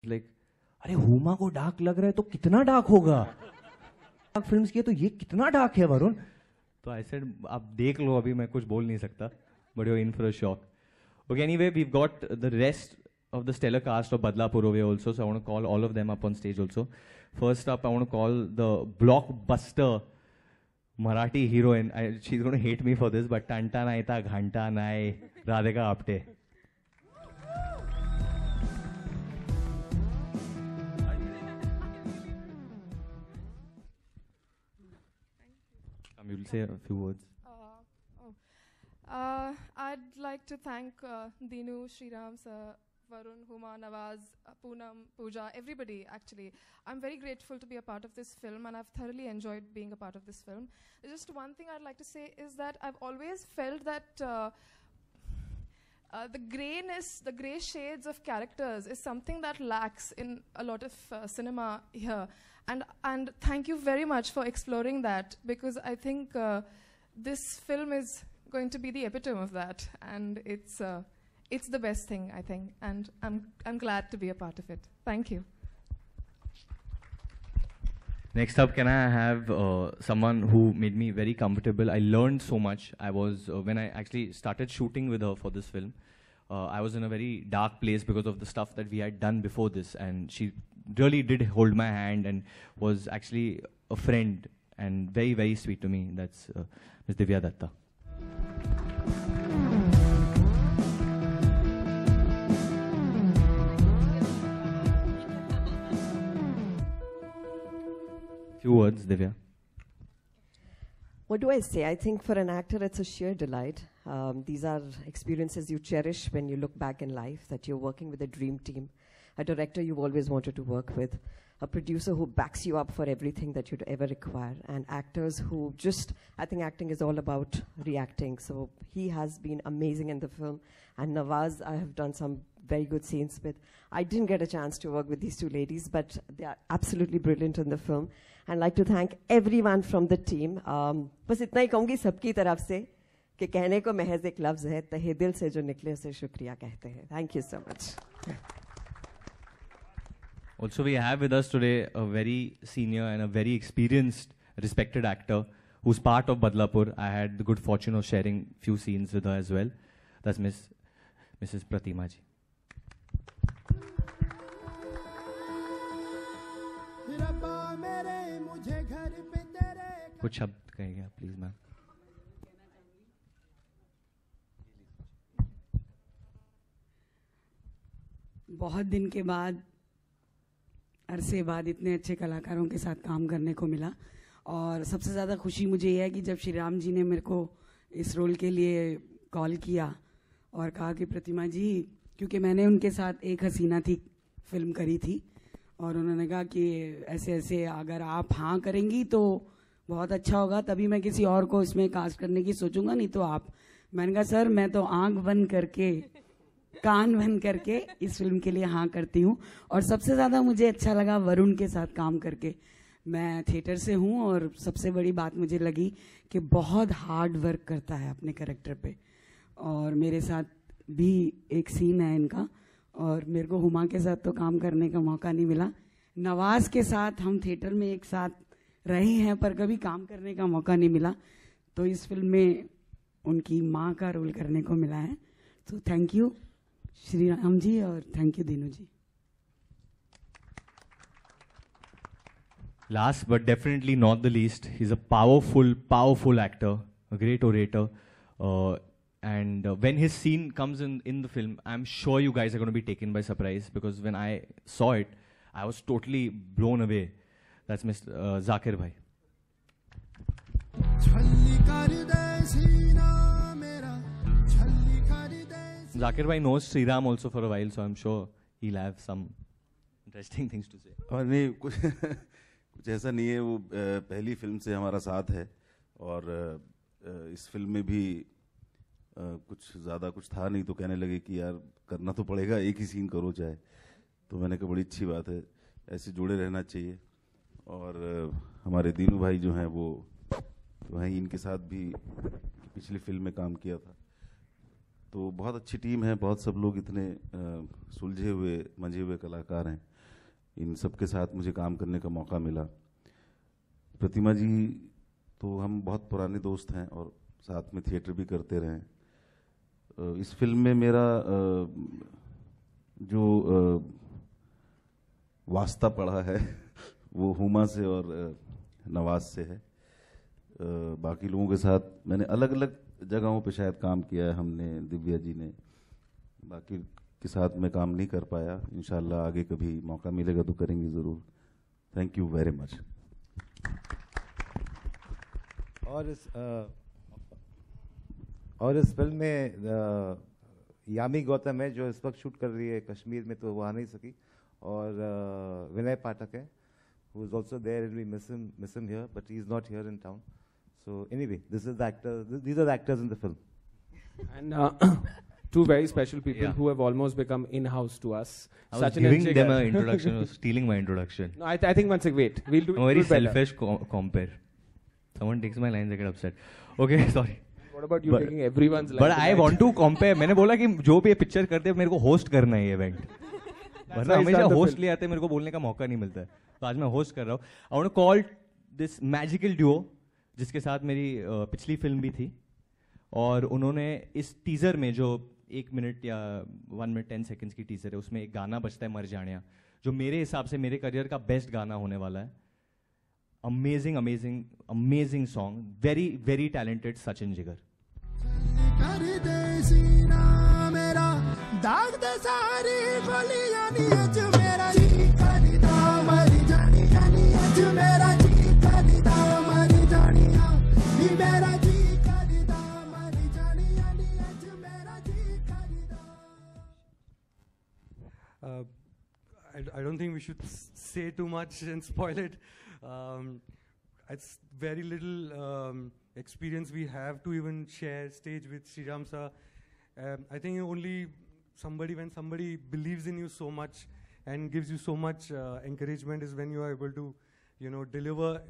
Like अरे हुमा को dark लग रहा है तो कितना डार्क होगा, डार्क फिल्म्स की है तो ये कितना डार्क है वरुण. तो आई सेड आप देख लो, अभी मैं कुछ बोल नहीं सकता, but you are in for a shock. Okay, anyway we got the rest of the stellar cast of Badlapur over here also, so I want to call all of them up on stage also. First up, I want to call the blockbuster Marathi heroine. She's going to hate me for this, but Tanta Naita Ghanta Nai Radhika Apte. You'll say a few words. I'd like to thank Dinu, Sriram sir, Varun, Huma, Nawaz, Poonam, Pooja, everybody actually. I'm very grateful to be a part of this film, and I've thoroughly enjoyed being a part of this film. Just one thing I'd like to say is that I've always felt that the grayness, the grey shades of characters is something that lacks in a lot of cinema here. And thank you very much for exploring that, because I think this film is going to be the epitome of that, and it's the best thing, I think, and I'm glad to be a part of it. Thank you. Next up, can I have someone who made me very comfortable? I learned so much. I was when I actually started shooting with her for this film, I was in a very dark place because of the stuff that we had done before this, and she really did hold my hand and was actually a friend and very, very sweet to me. That's Ms. Divya Datta. Few words, Divya. What do I say? I think for an actor, it's a sheer delight. These are experiences you cherish when you look back in life, that you're working with a dream team, a director you've always wanted to work with, a producer who backs you up for everything that you'd ever require, and actors who just, I think acting is all about reacting. So he has been amazing in the film. And Nawaz, I have done some very good scenes with. I didn't get a chance to work with these two ladies, but they are absolutely brilliant in the film. And I'd like to thank everyone from the team. बस इतना ही कहूँगी सबकी तरफ से कि कहने को महज एक लफ्ज़ है, तहे दिल से जो निकले उसे शुक्रिया कहते हैं. Thank you so much. Also, we have with us today a very senior and a very experienced, respected actor who's part of Badlapur. I had the good fortune of sharing few scenes with her as well. That's Mrs. Pratima ji. कुछ शब्द कहेंगे आप please ma'am. बहुत दिन के बाद, अरसे बाद इतने अच्छे कलाकारों के साथ काम करने को मिला, और सबसे ज़्यादा खुशी मुझे यह है कि जब श्री राम जी ने मेरे को इस रोल के लिए कॉल किया और कहा कि प्रतिमा जी, क्योंकि मैंने उनके साथ एक हसीना थी फिल्म करी थी, और उन्होंने कहा कि ऐसे ऐसे अगर आप हाँ करेंगी तो बहुत अच्छा होगा, तभी मैं किसी और को इसमें कास्ट करने की सोचूंगा, नहीं तो आप. मैंने कहा सर मैं तो आंख बंद करके कान बंद करके इस फिल्म के लिए हाँ करती हूँ. और सबसे ज़्यादा मुझे अच्छा लगा वरुण के साथ काम करके. मैं थिएटर से हूँ और सबसे बड़ी बात मुझे लगी कि बहुत हार्ड वर्क करता है अपने कैरेक्टर पे, और मेरे साथ भी एक सीन है इनका, और मेरे को हुमा के साथ तो काम करने का मौका नहीं मिला. नवाज के साथ हम थिएटर में एक साथ रहे हैं पर कभी काम करने का मौका नहीं मिला, तो इस फिल्म में उनकी माँ का रोल करने को मिला है. तो थैंक यू श्री राम जी और thank you Dinu ji. Last but definitely not the least, he's a powerful actor, a great orator, and when his scene comes in the film, I'm sure you guys are going to be taken by surprise, because when I saw it, I was totally blown away. That's Mr. Zakir Bhai. Zakir Bhai knows Sriram also for a while, so I'm sure he'll have some interesting things to say. और नहीं कुछ ऐसा नहीं है, वो पहली film से हमारा साथ है, और इस फिल्म में भी कुछ ज़्यादा कुछ था नहीं, तो कहने लगे कि यार करना तो पड़ेगा, एक ही सीन करो चाहे. तो मैंने कहा बड़ी अच्छी बात है, ऐसे जुड़े रहना चाहिए. और हमारे दीनू भाई जो हैं वो वहीं इनके साथ भी पिछली फिल्म में काम किया था. तो बहुत अच्छी टीम है, बहुत सब लोग इतने सुलझे हुए मंझे हुए कलाकार हैं, इन सब के साथ मुझे काम करने का मौका मिला। प्रतिमा जी तो हम बहुत पुराने दोस्त हैं और साथ में थिएटर भी करते रहे। इस फिल्म में मेरा जो वास्ता पड़ा है वो हुमा से और नवाज से है। बाकी लोगों के साथ मैंने अलग अलग जगहों पे शायद काम किया है, हमने, दिव्या जी ने, बाकी के साथ मैं काम नहीं कर पाया। इंशाल्लाह आगे कभी मौका मिलेगा तो करेंगे ज़रूर। Thank you very much. और इस फिल्म में यामी गौतम है जो इस वक्त शूट कर रही है कश्मीर में, तो वो आ नहीं सकी, और विनय पाठक है who is also there, and we miss him here, but he is not here in town. So anyway, these are the actors in the film. And two very special people Yeah. who have almost become in-house to us. I was Sachin and giving them Jigar. an introduction, was stealing my introduction. No, I think one second, wait. We'll do I'm a very do it better. selfish compare. Someone takes my lines, I get upset. Okay, sorry. What about you taking everyone's line? But I tonight? want to compare. मैंने बोला कि जो भी ये picture करते हैं मेरे को होस्ट करना है ये इवेंट, वरना why he's हमेशा done the होस्ट film. ले आते हैं, मेरे को बोलने का मौका नहीं मिलता है, तो आज मैं होस्ट कर रहा हूँ। I want to call this magical duo जिसके साथ मेरी पिछली फिल्म भी थी, और उन्होंने इस टीजर में जो 1 मिनट या 1 मिनट 10 सेकेंड्स की टीजर है, उसमें एक गाना बजता है मर जानिया, जो मेरे हिसाब से मेरे करियर का बेस्ट गाना होने वाला है। Amazing amazing amazing song, very very talented Sachin Jigar. कर दे सीना मेरा, दाग दे सारी गोलियां नी, अज मेरा जी करदा मर जानी जानी, अज मेरा जी करदा मर जानी नी, मेरा जी करदा मर जानी जानी, अज मेरा जी करदा। I don't think we should say too much and spoil it. It's very little experience we have to even share stage with Sriram sir. I think only when somebody believes in you so much and gives you so much encouragement is when you are able to, deliver.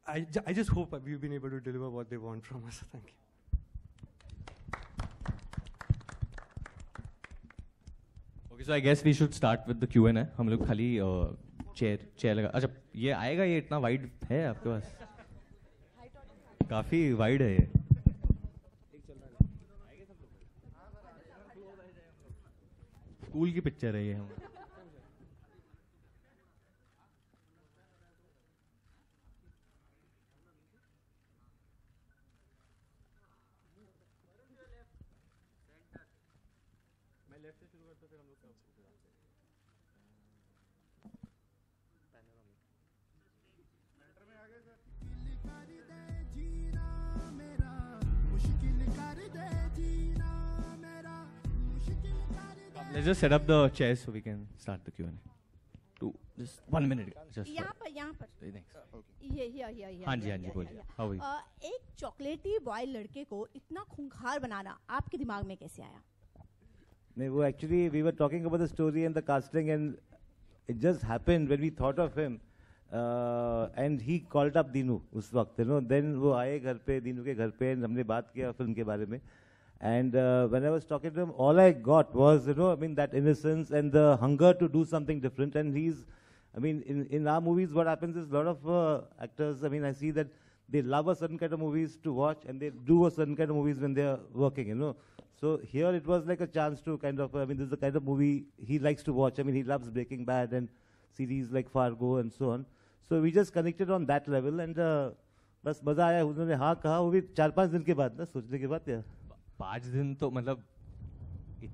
I just hope we've been able to deliver what they want from us. Thank you. Okay, so I guess we should start with the Q&A. हम लोग खाली chair लगा, अच्छा ये आएगा, ये इतना wide है आपके पास? काफी वाइड है ये। स्कूल की पिक्चर है ये। हम Let's just set up the chairs so we can start the Q&A. Just 1 minute. Just यहाँ पर Thanks. ये हाँ जी बोलिए। How are you? एक चॉकलेटी बॉय लड़के को इतना खूंखार बनाना आपके दिमाग में कैसे आया? नहीं, वो actually we were talking about the story and the casting, and it just happened when we thought of him, and he called up Dinu उस वक्त, देन वो आए घर पे, दीनू के घर पे, हमने बात किया फिल्म के बारे में. And when I was talking to him, all I got was, that innocence and the hunger to do something different. And in our movies, what happens is a lot of actors, I see that they love a certain kind of movies to watch, and they do a certain kind of movies when they're working, So here it was like a chance to kind of, this is the kind of movie he likes to watch. He loves Breaking Bad and series like Fargo and so on. So we just connected on that level, and बस मजा आया. उन्होंने हाँ कहा, वो भी 4-5 दिन के बाद ना, सोचने के बाद. 5 दिन तो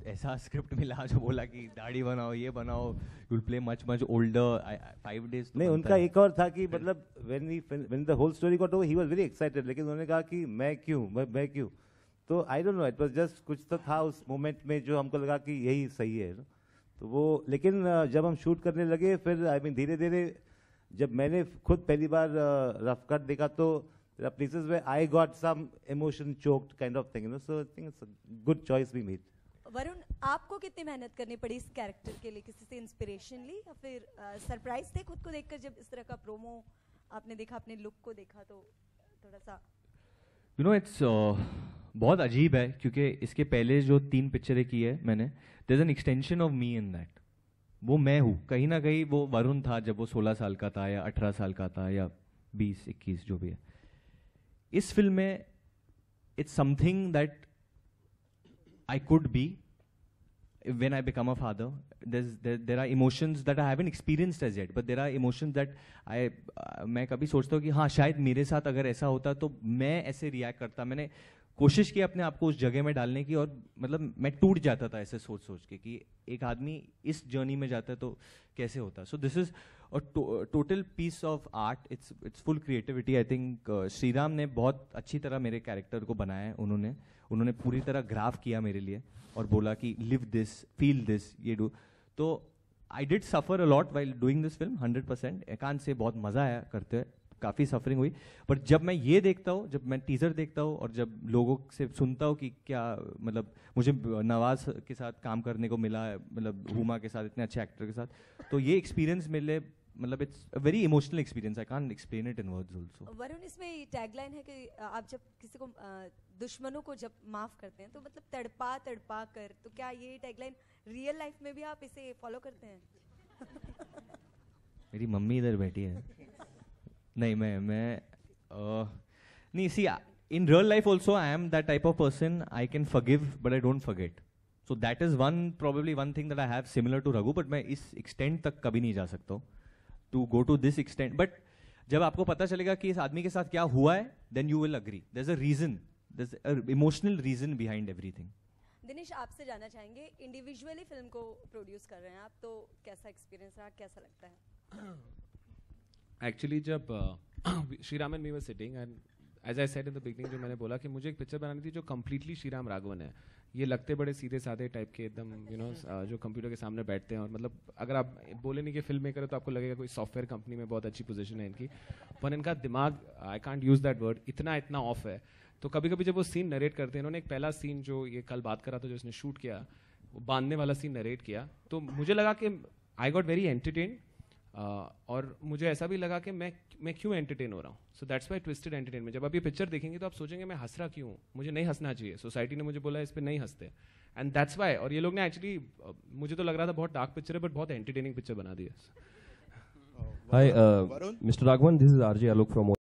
ऐसा स्क्रिप्ट मिला जो बोला कि दाढ़ी बनाओ, ये बनाओ, you'll play much older. 5 days नहीं, उनका एक और था कि when the whole story got over, he was very excited. लेकिन उन्होंने कहा कि मैं क्यों, तो I don't know, it was just कुछ तो था उस मोमेंट में जो हमको लगा कि यही सही है. तो वो, लेकिन जब हम शूट करने लगे, फिर धीरे धीरे जब मैंने खुद पहली बार रफ कट देखा, तो there are places where I got some emotion choked kind of thing, so I think it's a good choice we made. Varun, आपको कितनी मेहनत करनी पड़ी इस कैरेक्टर के लिए? किसी से इंस्पिरेशन ली या फिर सरप्राइज थे खुद को देखकर जब इस तरह का प्रोमो आपने देखा, अपने लुक को देखा, तो थोड़ा सा इट्स बहुत अजीब है क्योंकि इसके पहले जो 3 पिक्चरें की है मैंने, there's an extension of me in that. वो मैं हूँ, कहीं ना कहीं वो वरुण था जब वो 16 साल का था या 18 साल का था या 20-21 जो भी है. इस फिल्म में it's something that I could be when I become a father. There are emotions that I haven't experienced as yet, but there are emotions that मैं कभी सोचता हूँ कि हाँ शायद मेरे साथ अगर ऐसा होता तो मैं ऐसे रिएक्ट करता. मैंने कोशिश की अपने आप को उस जगह में डालने की, और मतलब मैं टूट जाता था ऐसे सोच सोच के कि एक आदमी इस जर्नी में जाता है तो कैसे होता. So this is a total piece of art. It's full creativity. I think Shriram ने बहुत अच्छी तरह मेरे कैरेक्टर को बनाया है. उन्होंने पूरी तरह ग्राफ किया मेरे लिए और बोला कि लिव दिस, फील दिस, ये डू. तो I did suffer a lot while doing this film 100%. एकांत से बहुत मजा आया करते हुए, काफ़ी सफरिंग हुई. पर जब मैं ये देखता हूँ, जब मैं टीजर देखता हूँ और जब लोगों से सुनता हूँ कि क्या मतलब मुझे नवाज के साथ काम करने को मिला है, मतलब हुमा के साथ, इतने अच्छे एक्टर के साथ, तो ये एक्सपीरियंस मेरे लिए मतलब it's a very emotional experience. I can't explain it in words also. Varun, इसमें टैगलाइन है कि आप जब किसी को दुश्मनों को जब माफ करते हैं तो मतलब तड़पा तड़पा कर, तो क्या ये टैगलाइन रियल लाइफ में भी आप इसे फॉलो करते हैं? मेरी मम्मी इधर बैठी है. नहीं, मैं नहीं, see in real life also I am that type of person. I can forgive but I don't forget. So that is probably one thing that I have similar to Raghu, but मैं इस extent तक कभी नहीं जा सकता हूँ to go to this extent. But जब आपको पता चलेगा कि इस आदमी के साथ क्या हुआ है, then you will agree. There's a reason. There's an emotional reason behind everything. Dinesh, आपसे जानना चाहेंगे, इंडिविजुअली फिल्म को प्रोड्यूस कर रहे हैं आप, तो कैसा एक्सपीरियंस रहा, कैसा लगता है? एक्चुअली जब Shriram and me were sitting and as I said in the beginning, जो मैंने बोला कि मुझे एक पिक्चर बनानी थी जो कम्प्लीटली श्रीराम राघवन है. ये लगते बड़े सीधे साधे टाइप के एकदम, जो कंप्यूटर के सामने बैठते हैं, और मतलब अगर आप बोले नहीं कि फिल्म मेकर है तो आपको लगेगा कोई सॉफ्टवेयर कंपनी में बहुत अच्छी पोजीशन है इनकी. पर इनका दिमाग, I can't use that word, इतना ऑफ है. तो कभी कभी जब वो सीन नरेट करते हैं, इन्होंने एक पहला सीन जो ये कल बात करा था, जो इसने शूट किया, वो बांधने वाला सीन नरेट किया, तो मुझे लगा कि आई गॉट वेरी एंटरटेन. और मुझे ऐसा भी लगा कि मैं क्यों एंटरटेन हो रहा हूँ. So that's why twisted entertainment. जब आप ये पिक्चर देखेंगे तो आप सोचेंगे मैं हंस रहा क्यों, मुझे नहीं हंसना चाहिए. सोसाइटी ने मुझे बोला इस पर नहीं हंसते, एंड दैट्स वाई. और ये लोग ने एक्चुअली, मुझे तो लग रहा था बहुत डार्क पिक्चर है, बट बहुत एंटरटेनिंग पिक्चर बना दी है. Hi, Mr. Raghavan, this is RJ Alok from